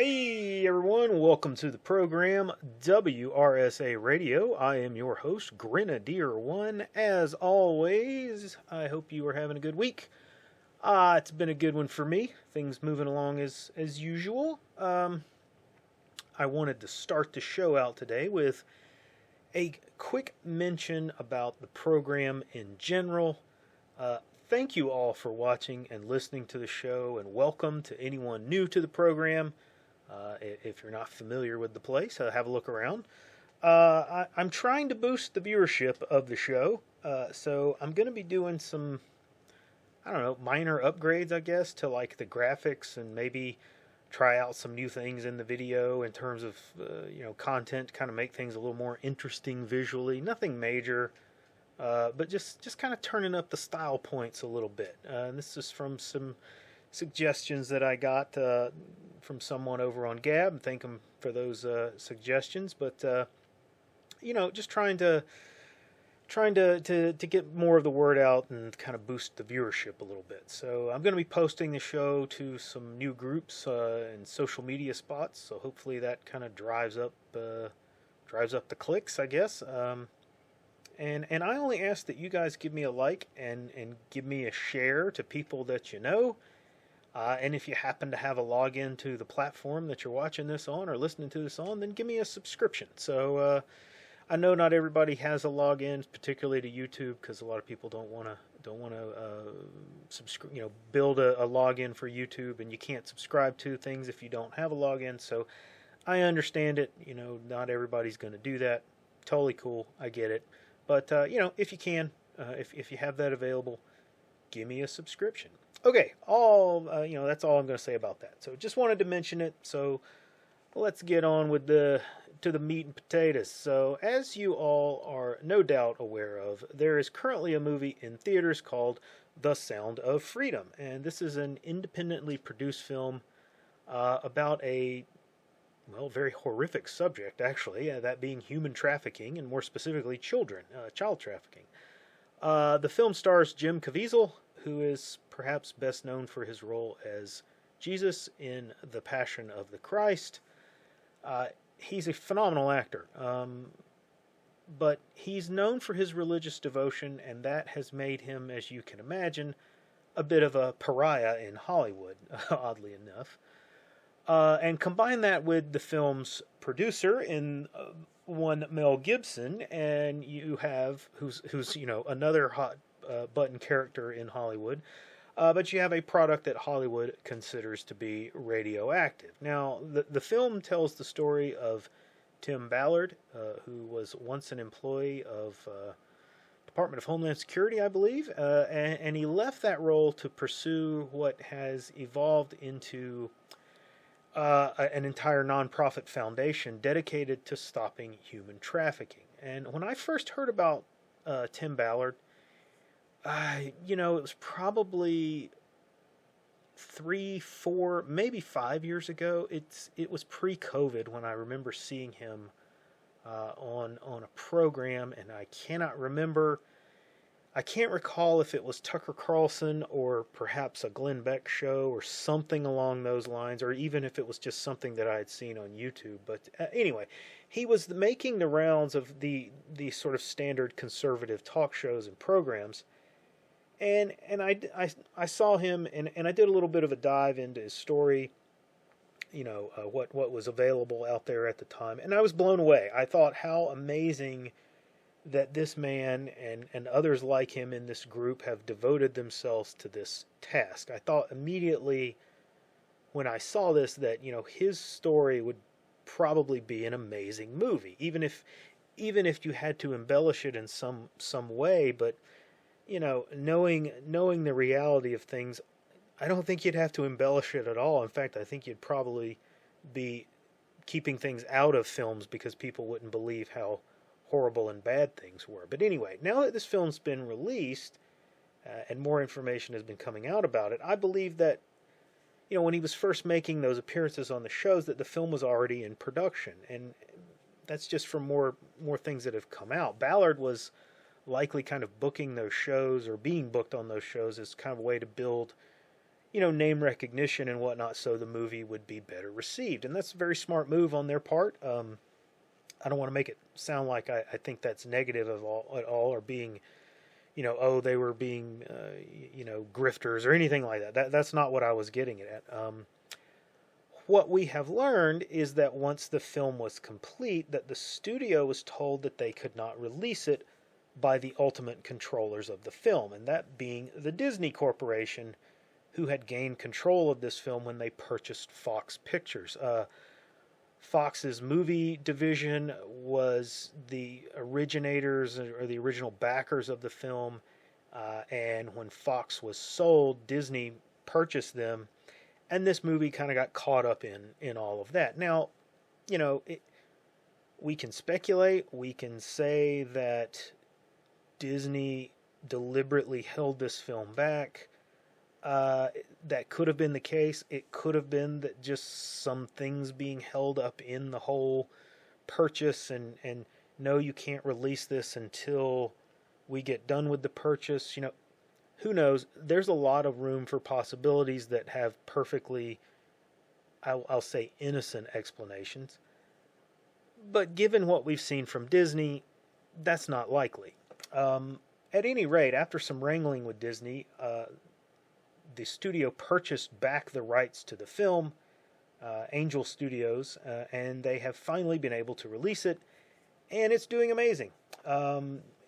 Hey everyone, welcome to the program WRSA Radio. I am your host, Grenadier One. As always, I hope you are having a good week. It's been a good one for me. Things moving along as usual. I wanted to start the show out today with a quick mention about the program in general. Thank you all for watching and listening to the show, and welcome to anyone new to the program. If you're not familiar with the place, have a look around. I'm trying to boost the viewership of the show, so I'm going to be doing some, minor upgrades, I guess, to like the graphics and maybe try out some new things in the video in terms of, content to kind of make things a little more interesting visually. Nothing major, but just kind of turning up the style points a little bit. And this is from some suggestions that I got from someone over on Gab. Thank them for those suggestions. But just trying to get more of the word out and kind of boost the viewership a little bit. So I'm going to be posting the show to some new groups and social media spots. So hopefully that kind of drives up the clicks, I guess. And I only ask that you guys give me a like and give me a share to people that you know. And if you happen to have a login to the platform that you're watching this on or listening to this on, then give me a subscription. So I know not everybody has a login, particularly to YouTube, because a lot of people don't want to subscribe, build a login for YouTube, and you can't subscribe to things if you don't have a login. So I understand it. Not everybody's going to do that. Totally cool. I get it. But if you can, if you have that available, give me a subscription. Okay, that's all I'm going to say about that. So just wanted to mention it. So let's get on with to the meat and potatoes. So as you all are no doubt aware of, there is currently a movie in theaters called The Sound of Freedom, and this is an independently produced film about a very horrific subject, actually, that being human trafficking, and more specifically child trafficking. The film stars Jim Caviezel, who is perhaps best known for his role as Jesus in The Passion of the Christ. He's a phenomenal actor, but he's known for his religious devotion, and that has made him, as you can imagine, a bit of a pariah in Hollywood, oddly enough. And combine that with the film's producer in one Mel Gibson, and you have who's another hot button character in Hollywood, but you have a product that Hollywood considers to be radioactive. Now, the film tells the story of Tim Ballard, who was once an employee of Department of Homeland Security, I believe, and he left that role to pursue what has evolved into an entire nonprofit foundation dedicated to stopping human trafficking. And when I first heard about Tim Ballard, it was probably 3, 4, maybe 5 years ago. It was pre-COVID when I remember seeing him on a program, and I can't recall if it was Tucker Carlson or perhaps a Glenn Beck show or something along those lines, or even if it was just something that I had seen on YouTube. But anyway, he was making the rounds of the sort of standard conservative talk shows and programs. And I saw him, and I did a little bit of a dive into his story, what was available out there at the time, and I was blown away. I thought how amazing that this man and others like him in this group have devoted themselves to this task. I thought immediately when I saw this that, his story would probably be an amazing movie, even if you had to embellish it in some way. But knowing the reality of things, I don't think you'd have to embellish it at all. In fact, I think you'd probably be keeping things out of films because people wouldn't believe how horrible and bad things were. But anyway, now that this film's been released and more information has been coming out about it, I believe that, when he was first making those appearances on the shows, that the film was already in production. And that's just from more things that have come out. Ballard was likely kind of booking those shows or being booked on those shows as kind of a way to build, name recognition and whatnot, so the movie would be better received. And that's a very smart move on their part. I don't want to make it sound like I think that's negative at all, or being, oh, they were being, grifters or anything like that. That's not what I was getting at. What we have learned is that once the film was complete, that the studio was told that they could not release it by the ultimate controllers of the film, and that being the Disney Corporation, who had gained control of this film when they purchased Fox Pictures. Fox's movie division was the originators or the original backers of the film, and when Fox was sold, Disney purchased them, and this movie kind of got caught up in all of that. Now, we can speculate, we can say that Disney deliberately held this film back. That could have been the case. It could have been that just some things being held up in the whole purchase, and no, you can't release this until we get done with the purchase. Who knows? There's a lot of room for possibilities that have perfectly, I'll say, innocent explanations. But given what we've seen from Disney, that's not likely. At any rate, after some wrangling with Disney, the studio purchased back the rights to the film, Angel Studios, and they have finally been able to release it, and it's doing amazing.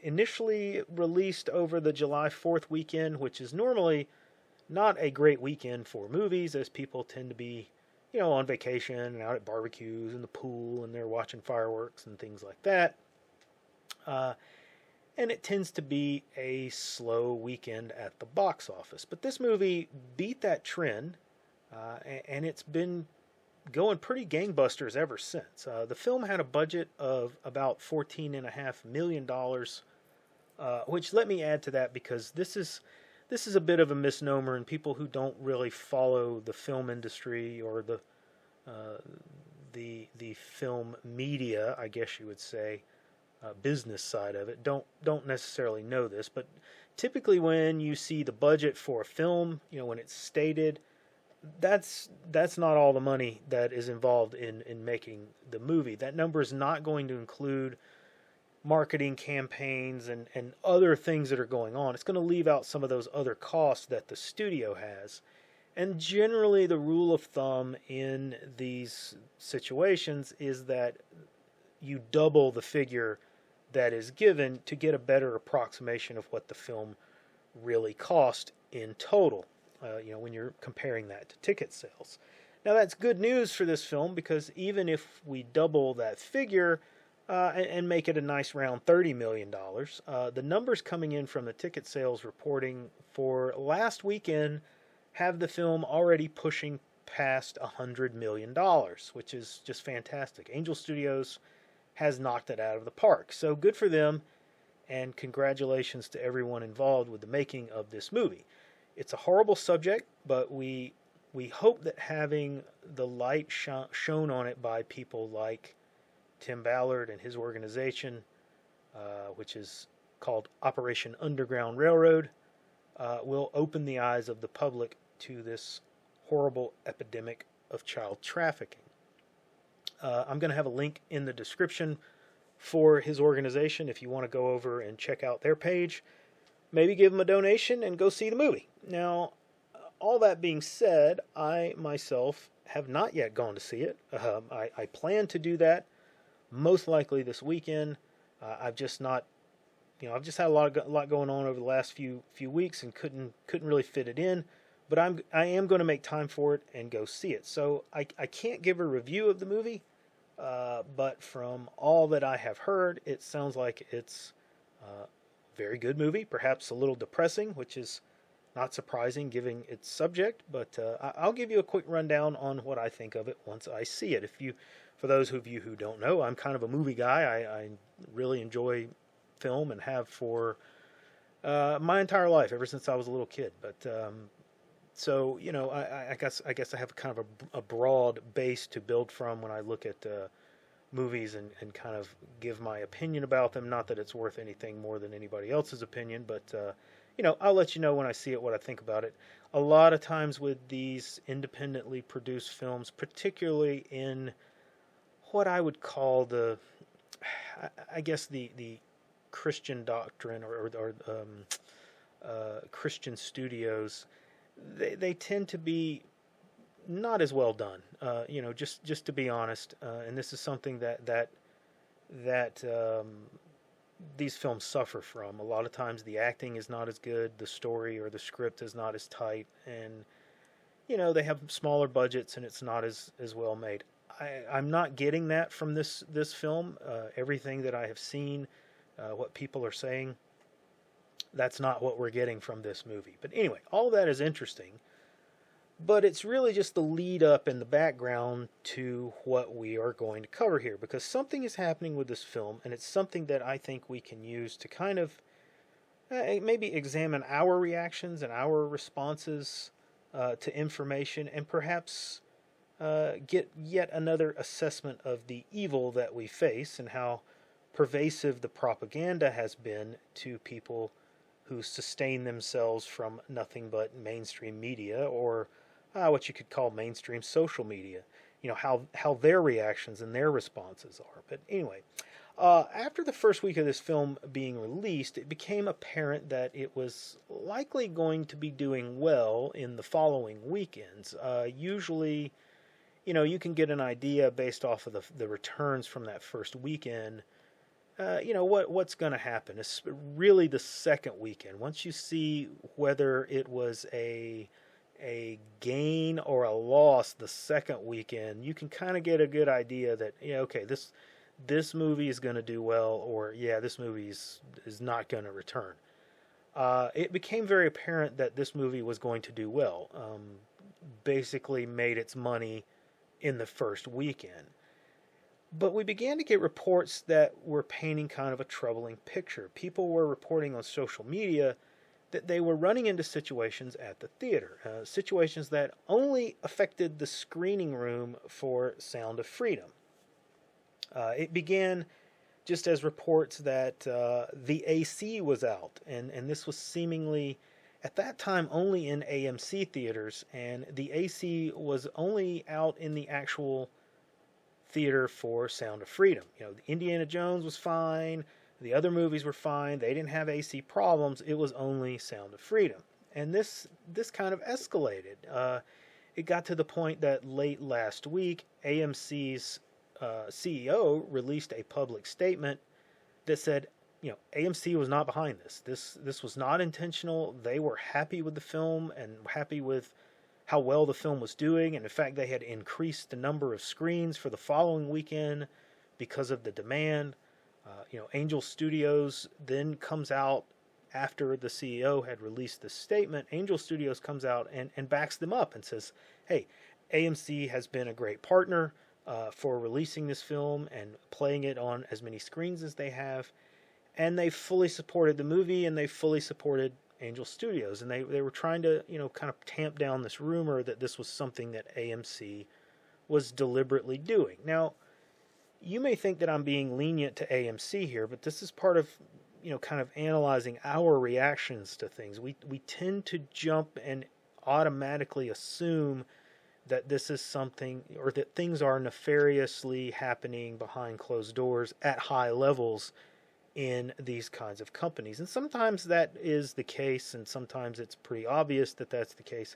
Initially released over the July 4th weekend, which is normally not a great weekend for movies, as people tend to be, on vacation and out at barbecues and the pool, and they're watching fireworks and things like that. And it tends to be a slow weekend at the box office. But this movie beat that trend, and it's been going pretty gangbusters ever since. The film had a budget of about $14.5 million, which, let me add to that, because this is a bit of a misnomer, and people who don't really follow the film industry or the film media, I guess you would say, business side of it, don't necessarily know this, but typically when you see the budget for a film, when it's stated, that's not all the money that is involved in making the movie. That number is not going to include marketing campaigns and other things that are going on. It's going to leave out some of those other costs that the studio has. And generally the rule of thumb in these situations is that you double the figure that is given to get a better approximation of what the film really cost in total, when you're comparing that to ticket sales. Now, that's good news for this film, because even if we double that figure and make it a nice round $30 million, the numbers coming in from the ticket sales reporting for last weekend have the film already pushing past $100 million, which is just fantastic. Angel Studios has knocked it out of the park. So good for them, and congratulations to everyone involved with the making of this movie. It's a horrible subject, but we hope that having the light shown on it by people like Tim Ballard and his organization, which is called Operation Underground Railroad, will open the eyes of the public to this horrible epidemic of child trafficking. I'm going to have a link in the description for his organization if you want to go over and check out their page. Maybe give them a donation and go see the movie. Now, all that being said, I myself have not yet gone to see it. I plan to do that most likely this weekend. I've just not, I've just had a lot going on over the last few weeks and couldn't really fit it in. But I am going to make time for it and go see it. So I can't give a review of the movie. But from all that I have heard, it sounds like it's a very good movie, perhaps a little depressing, which is not surprising given its subject, but I'll give you a quick rundown on what I think of it once I see it. For those of you who don't know, I'm kind of a movie guy. I really enjoy film and have for my entire life, ever since I was a little kid. But so, I guess I have kind of a broad base to build from when I look at movies and kind of give my opinion about them. Not that it's worth anything more than anybody else's opinion, but I'll let you know when I see it what I think about it. A lot of times with these independently produced films, particularly in what I would call I guess the Christian doctrine or Christian studios, they tend to be not as well done. Just to be honest, and this is something that these films suffer from. A lot of times, the acting is not as good, the story or the script is not as tight, and they have smaller budgets, and it's not as well made. I'm not getting that from this film. Everything that I have seen, what people are saying, that's not what we're getting from this movie. But anyway, all that is interesting. But it's really just the lead up and the background to what we are going to cover here, because something is happening with this film, and it's something that I think we can use to kind of maybe examine our reactions and our responses to information, and perhaps get yet another assessment of the evil that we face and how pervasive the propaganda has been to people who sustain themselves from nothing but mainstream media, or what you could call mainstream social media. How their reactions and their responses are. But anyway, after the first week of this film being released, it became apparent that it was likely going to be doing well in the following weekends. Usually, you can get an idea based off of the returns from that first weekend. What's going to happen. It's really the second weekend. Once you see whether it was a gain or a loss the second weekend, you can kind of get a good idea that, okay, this movie is going to do well, or this movie is not going to return. It became very apparent that this movie was going to do well. Basically made its money in the first weekend. But we began to get reports that were painting kind of a troubling picture. People were reporting on social media that they were running into situations at the theater, situations that only affected the screening room for Sound of Freedom. It began just as reports that the AC was out, and this was seemingly, at that time, only in AMC theaters, and the AC was only out in the actual theater for Sound of Freedom. Indiana Jones was fine, the other movies were fine, they didn't have AC problems, it was only Sound of Freedom. And this kind of escalated. It got to the point that late last week, AMC's CEO released a public statement that said, AMC was not behind this. This was not intentional. They were happy with the film and happy with how well the film was doing, and in fact, they had increased the number of screens for the following weekend because of the demand. Angel Studios then comes out after the CEO had released the statement. Angel Studios comes out and backs them up and says, hey, AMC has been a great partner for releasing this film and playing it on as many screens as they have, and they fully supported the movie, and they fully supported Angel Studios, and they were trying to kind of tamp down this rumor that this was something that AMC was deliberately doing. Now, you may think that I'm being lenient to AMC here, but this is part of kind of analyzing our reactions to things. We tend to jump and automatically assume that this is something, or that things are nefariously happening behind closed doors at high levels in these kinds of companies. And sometimes that is the case, and sometimes it's pretty obvious that that's the case.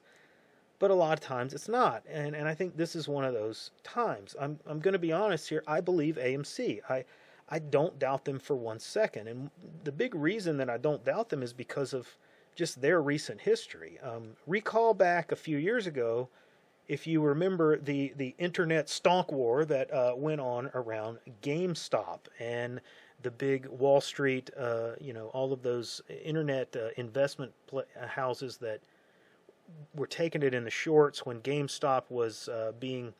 But a lot of times it's not. And I think this is one of those times. I'm going to be honest here. I believe AMC. I don't doubt them for 1 second. And the big reason that I don't doubt them is because of just their recent history. Recall back a few years ago, if you remember the internet stonk war that went on around GameStop and the big Wall Street, all of those internet investment houses that were taking it in the shorts when GameStop was being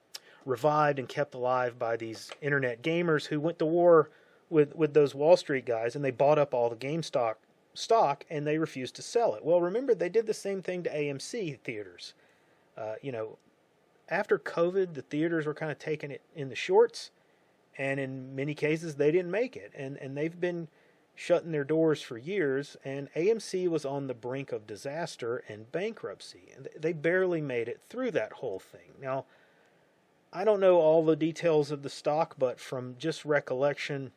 revived and kept alive by these internet gamers who went to war with those Wall Street guys, and they bought up all the GameStop stock and they refused to sell it. Well, remember, they did the same thing to AMC theaters. After COVID, the theaters were kind of taking it in the shorts, and in many cases they didn't make it, and they've been shutting their doors for years, and AMC was on the brink of disaster and bankruptcy. And they barely made it through that whole thing. Now, I don't know all the details of the stock, but from just recollection,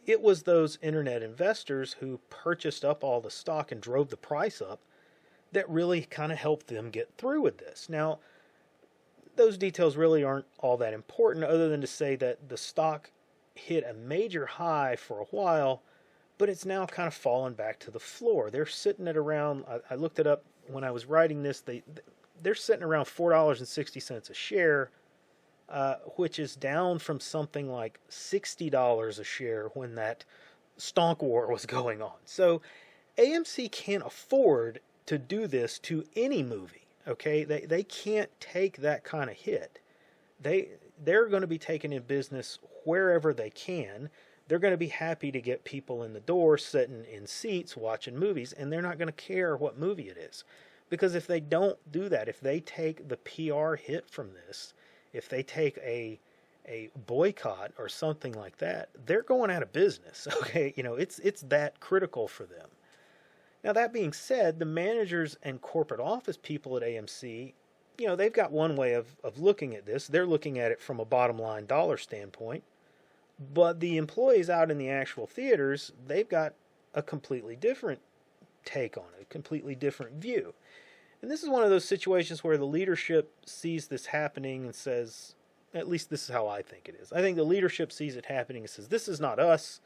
it was those internet investors who purchased up all the stock and drove the price up that really kind of helped them get through with this. Now, those details really aren't all that important, other than to say that the stock hit a major high for a while, but it's now kind of fallen back to the floor. They're sitting at around, I looked it up when I was writing this, they're sitting around $4.60 a share, which is down from something like $60 a share when that stonk war was going on. So AMC can't afford to do this to any movie. Okay, they can't take that kind of hit. They're going to be taken in business wherever they can. They're going to be happy to get people in the door, sitting in seats, watching movies, and they're not going to care what movie it is. Because if they don't do that, if they take the PR hit from this, if they take a boycott or something like that, they're going out of business. Okay, it's that critical for them. Now, that being said, the managers and corporate office people at AMC, they've got one way of looking at this. They're looking at it from a bottom line dollar standpoint. But the employees out in the actual theaters, they've got a completely different take on it, a completely different view. And this is one of those situations where the leadership sees this happening and says, at least this is how I think it is. I think the leadership sees it happening and says, this is not us,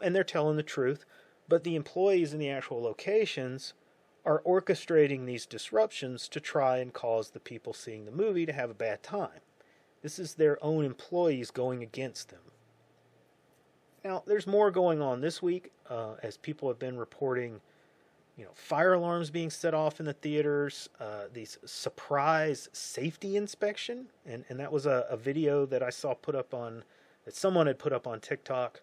and they're telling the truth. But the employees in the actual locations are orchestrating these disruptions to try and cause the people seeing the movie to have a bad time. This is their own employees going against them. Now, there's more going on this week, as people have been reporting, fire alarms being set off in the theaters, these surprise safety inspection, and that was a video that I saw that someone had put up on TikTok,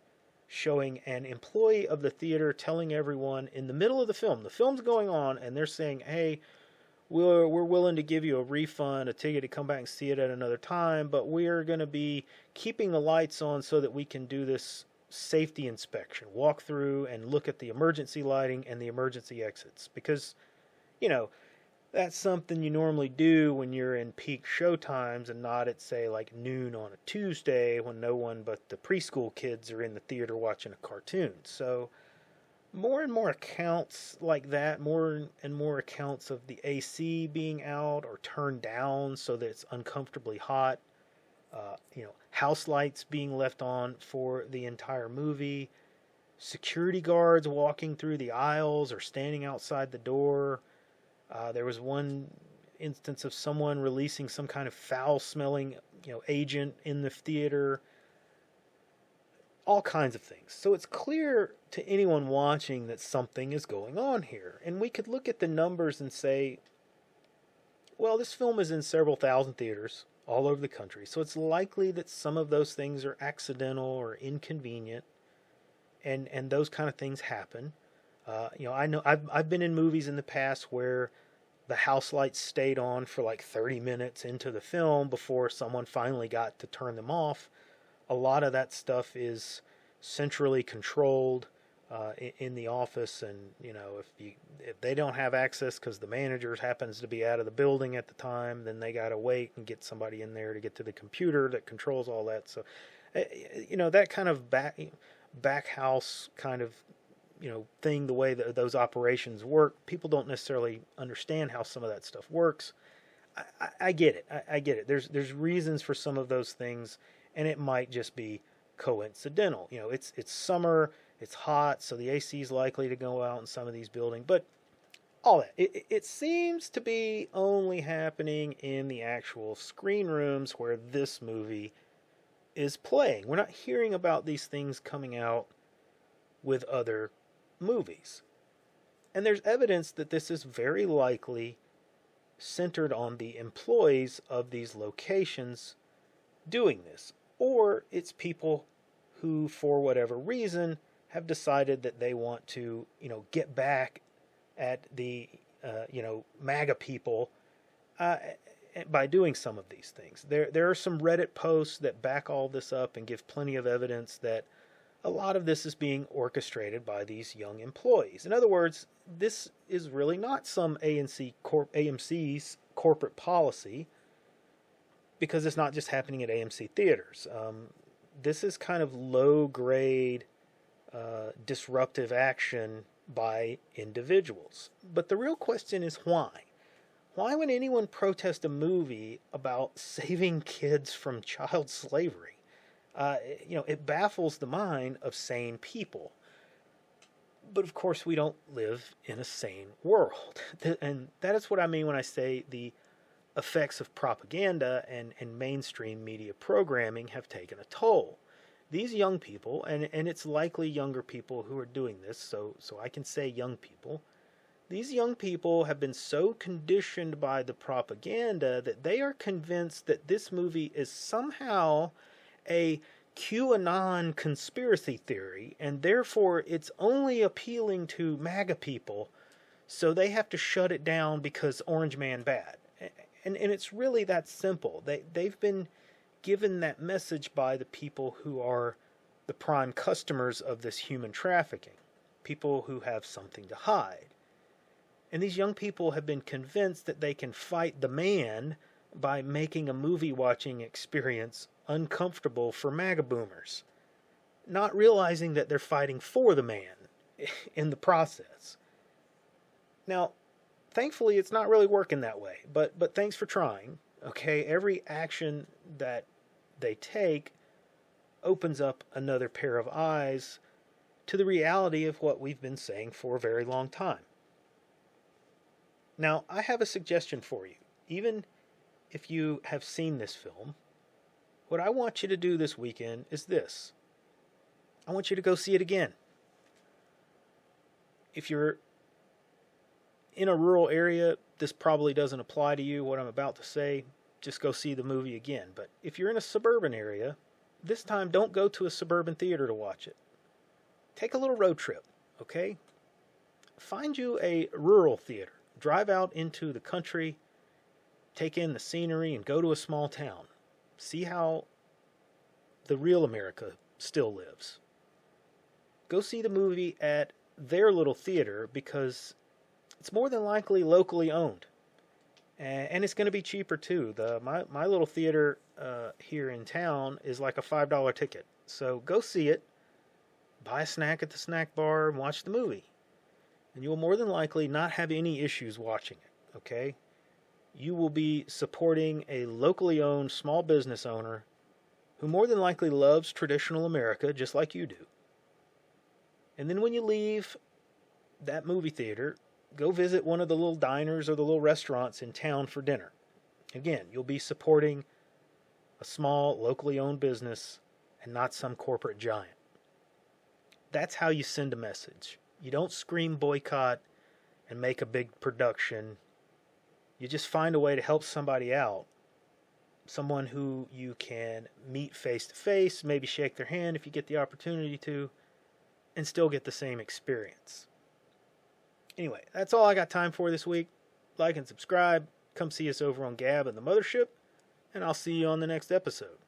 showing an employee of the theater telling everyone in the middle of the film's going on, and they're saying, hey, we're willing to give you a refund, a ticket to come back and see it at another time, but we're going to be keeping the lights on so that we can do this safety inspection, walk through and look at the emergency lighting and the emergency exits. Because, that's something you normally do when you're in peak show times and not at, say, like noon on a Tuesday when no one but the preschool kids are in the theater watching a cartoon. So more and more accounts like that, more and more accounts of the AC being out or turned down so that it's uncomfortably hot, house lights being left on for the entire movie, security guards walking through the aisles or standing outside the door. There was one instance of someone releasing some kind of foul-smelling, agent in the theater. All kinds of things. So it's clear to anyone watching that something is going on here. And we could look at the numbers and say, well, this film is in several thousand theaters all over the country, so it's likely that some of those things are accidental or inconvenient, and those kind of things happen. I know I've been in movies in the past where the house lights stayed on for like 30 minutes into the film before someone finally got to turn them off. A lot of that stuff is centrally controlled in the office, and if they don't have access because the manager happens to be out of the building at the time, then they got to wait and get somebody in there to get to the computer that controls all that. So that kind of back house kind of thing, the way that those operations work, people don't necessarily understand how some of that stuff works. I get it. I get it. There's reasons for some of those things, and it might just be coincidental. It's summer, it's hot, so the AC is likely to go out in some of these buildings. But all that, it seems to be only happening in the actual screen rooms where this movie is playing. We're not hearing about these things coming out with other movies. And there's evidence that this is very likely centered on the employees of these locations doing this. Or it's people who, for whatever reason, have decided that they want to, get back at the, MAGA people by doing some of these things. There are some Reddit posts that back all this up and give plenty of evidence that a lot of this is being orchestrated by these young employees. In other words, this is really not some AMC's corporate policy, because it's not just happening at AMC theaters. This is kind of low-grade, disruptive action by individuals. But the real question is why? Why would anyone protest a movie about saving kids from child slavery? It baffles the mind of sane people. But of course, we don't live in a sane world. And that is what I mean when I say the effects of propaganda and mainstream media programming have taken a toll. These young people, and it's likely younger people who are doing this, so I can say young people, these young people have been so conditioned by the propaganda that they are convinced that this movie is somehow a QAnon conspiracy theory, and therefore it's only appealing to MAGA people, so they have to shut it down because Orange Man bad. And it's really that simple. They've been given that message by the people who are the prime customers of this human trafficking, people who have something to hide. And these young people have been convinced that they can fight the man by making a movie-watching experience uncomfortable for MAGA boomers, not realizing that they're fighting for the man in the process. Now, thankfully, it's not really working that way, but thanks for trying. Okay, every action that they take opens up another pair of eyes to the reality of what we've been saying for a very long time. Now, I have a suggestion for you. Even if you have seen this film, what I want you to do this weekend is this. I want you to go see it again. If you're in a rural area, this probably doesn't apply to you, what I'm about to say. Just go see the movie again. But if you're in a suburban area, this time don't go to a suburban theater to watch it. Take a little road trip, okay? Find you a rural theater. Drive out into the country, take in the scenery, and go to a small town. See how the real America still lives. Go see the movie at their little theater because it's more than likely locally owned. And it's going to be cheaper too. My little theater here in town is like a $5 ticket. So go see it, buy a snack at the snack bar, and watch the movie. And you will more than likely not have any issues watching it, okay? You will be supporting a locally owned small business owner who more than likely loves traditional America just like you do. And then when you leave that movie theater, go visit one of the little diners or the little restaurants in town for dinner. Again, you'll be supporting a small, locally owned business and not some corporate giant. That's how you send a message. You don't scream boycott and make a big production. You just find a way to help somebody out. Someone who you can meet face to face, maybe shake their hand if you get the opportunity to, and still get the same experience. Anyway, that's all I got time for this week. Like and subscribe. Come see us over on Gab and the Mothership, and I'll see you on the next episode.